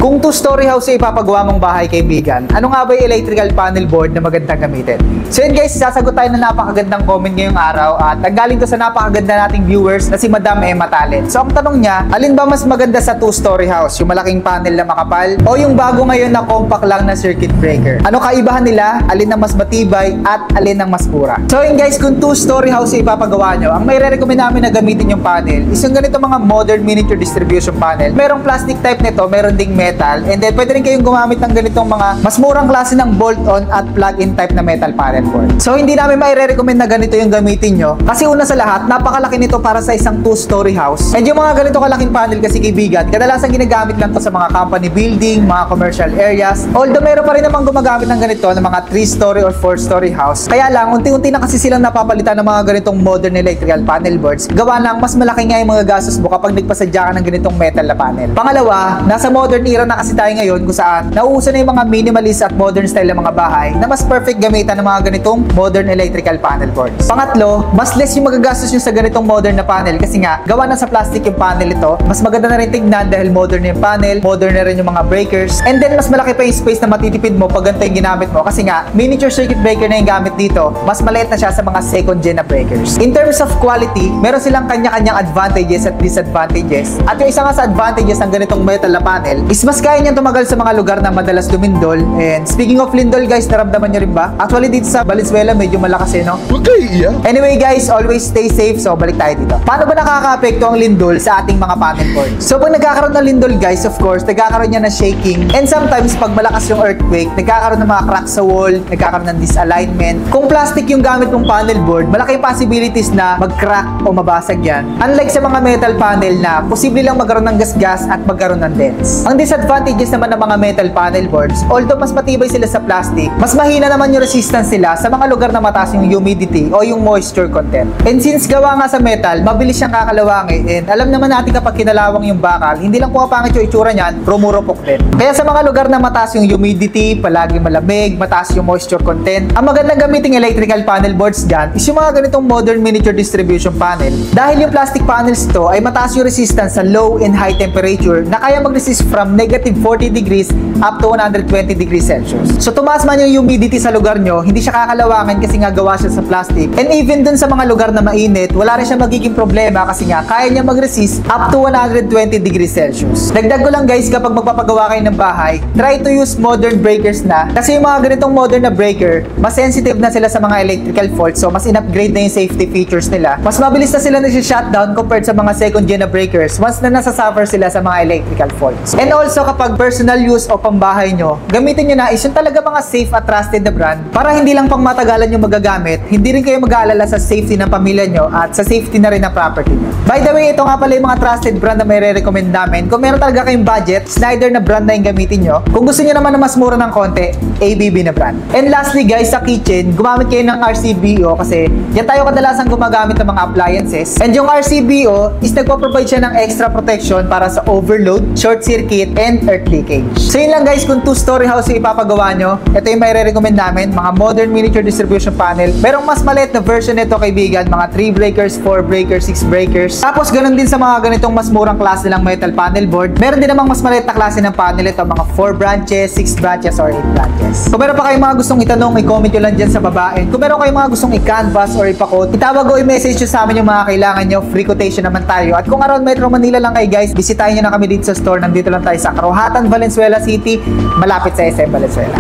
Kung 2-story house yung ipapagawa mong bahay, kaibigan, ano nga ba yung electrical panel board na magandang gamitin? So yun guys, sasagot tayo ng napakagandang comment ngayong araw at nanggaling to sa napakaganda nating viewers na si Madam Emma Talent. So ang tanong niya, alin ba mas maganda sa 2-story house? Yung malaking panel na makapal o yung bago ngayon na compact lang na circuit breaker? Ano kaibahan nila? Alin ang mas matibay at alin ang mas mura? So yun guys, kung 2-story house yung ipapagawa nyo, ang may re-recommend namin na gamitin yung panel is yung ganito mga modern miniature distribution panel. Merong plastic type nito, meron ding metal, and then pwede rin kayong gumamit ng ganitong mga mas murang klase ng bolt-on at plug-in type na metal panel board. So hindi namin mai-recommend na ganito yung gamitin nyo kasi una sa lahat, napakalaki nito para sa isang 2-story house. And yung mga ganito kalaking panel kasi kaibigan, kadalasan ginagamit lang to sa mga company building, mga commercial areas. Although meron pa rin namang gumagamit ng ganito ng mga 3-story or 4-story house. Kaya lang, unti-unti na kasi silang napapalitan ng mga ganitong modern electrical panel boards. Gawa lang, mas malaki nga yung mga gastos mo kapag nagpasadya ka ng ganitong metal na panel. Pangalawa, nasa modern era na kasi tayo ngayon kung saan nauuso na yung mga minimalist at modern style ng mga bahay na mas perfect gamitan ng mga ganitong modern electrical panel boards. Pangatlo, mas less yung magagastos nyo sa ganitong modern na panel kasi nga, gawa na sa plastic yung panel ito, mas maganda na rin tignan dahil modern na yung panel, modern na rin yung mga breakers, and then mas malaki pa yung space na matitipid mo pag ganito yung ginamit mo kasi nga, miniature circuit breaker na yung gamit dito, mas maliit na siya sa mga second gen na breakers. In terms of quality, meron silang kanya-kanyang advantages at disadvantages. At yung isa nga sa advantages ng ganitong metal na panel is mas kaya niyang tumagal sa mga lugar na madalas lumindol. And speaking of lindol guys, naramdaman nyo rin ba? Actually dito sa Valenzuela medyo malakas no? Okay, yeah. Anyway guys, always stay safe. So balik tayo dito. Paano ba nakaka-apekto ang lindol sa ating mga panel board? So pag nagkakaroon ng lindol guys, of course, nagkakaroon niya ng shaking. And sometimes pag malakas yung earthquake, nagkakaroon ng mga cracks sa wall, nagkakaroon ng disalignment. Kung plastic yung gamit mong panel board, malaki possibilities na mag-crack o mabasag yan. Unlike sa mga metal panel na posible lang magkaroon ng gas-gas at magkaroon ng dents. Ang disadvantages naman ng mga metal panel boards, although mas matibay sila sa plastic, mas mahina naman yung resistance nila sa mga lugar na mataas yung humidity o yung moisture content. And since gawa nga sa metal, mabilis siyang kakalawangin, and alam naman natin kapag kinalawang yung bakal, hindi lang pumapangit yung itsura niyan, rumurupok din. Kaya sa mga lugar na mataas yung humidity, palagi malamig, mataas yung moisture content, ang magandang gamiting electrical panel boards dyan is yung mga ganitong modern miniature distribution panel. Dahil yung plastic panels to ay mataas yung resistance sa low and high temperature na kaya mag-resist from negative 40 degrees up to 120 degrees Celsius. So tumaas man yung humidity sa lugar nyo, hindi siya kakalawangin kasi nga gawa siya sa plastic. And even dun sa mga lugar na mainit, wala rin siya magiging problema kasi nga kaya niya mag-resist up to 120 degrees Celsius. Dagdag ko lang guys, kapag magpapagawa kayo ng bahay, try to use modern breakers na kasi yung mga ganitong modern na breaker, mas sensitive na sila sa mga electrical faults, so mas in-upgrade na yung safety features nila. Mas mabilis na sila nasi-shutdown compared sa mga second gen na breakers once na nasa-suffer sila sa mga electrical faults. And also kapag personal use o pambahay nyo, gamitin nyo na is yung talaga mga safe at trusted na brand para hindi lang pang matagalan yung magagamit, hindi rin kayo mag-aalala sa safety ng pamilya nyo at sa safety na rin ng property nyo. By the way, ito nga pala yung mga trusted brand na may re-recommend namin. Kung meron talaga kayong budget, Schneider na brand na yung gamitin nyo. Kung gusto nyo naman na mas mura ng konti, ABB na brand. And lastly guys, sa kitchen, gumamit kayo ng RCBO kasi yan tayo kadalasan gumagamit ng mga appliances. And yung RCBO is nagpo-provide siya ng extra protection para sa overload, short circuit, and earth leakage. So yun lang guys, kung 2-story house yung ipapagawa nyo, ito yung may re-recommend namin, mga modern miniature distribution panel. Merong mas maliit na version nito kaibigan, mga 3 breakers, 4 breakers, 6 breakers. Tapos ganun din sa mga ganitong mas murang klase ng metal panel board. Meron din namang mas maliit na klase ng panel ito, mga 4 branches, 6 branches, or 8 branches. Kung meron pa kayong mga gustong itanong, i-comment nyo lang dyan sa baba. And kung meron kayong mga gustong i-canvas or ipakot, itawag o i-message nyo sa amin yung mga kailangan nyo. Free quotation naman tayo. At kung around Metro Manila lang kayo guys, bisitahin nyo na kami dito sa store. Nandito lang tayo sa Carohatan, Valenzuela City, malapit sa SM Valenzuela.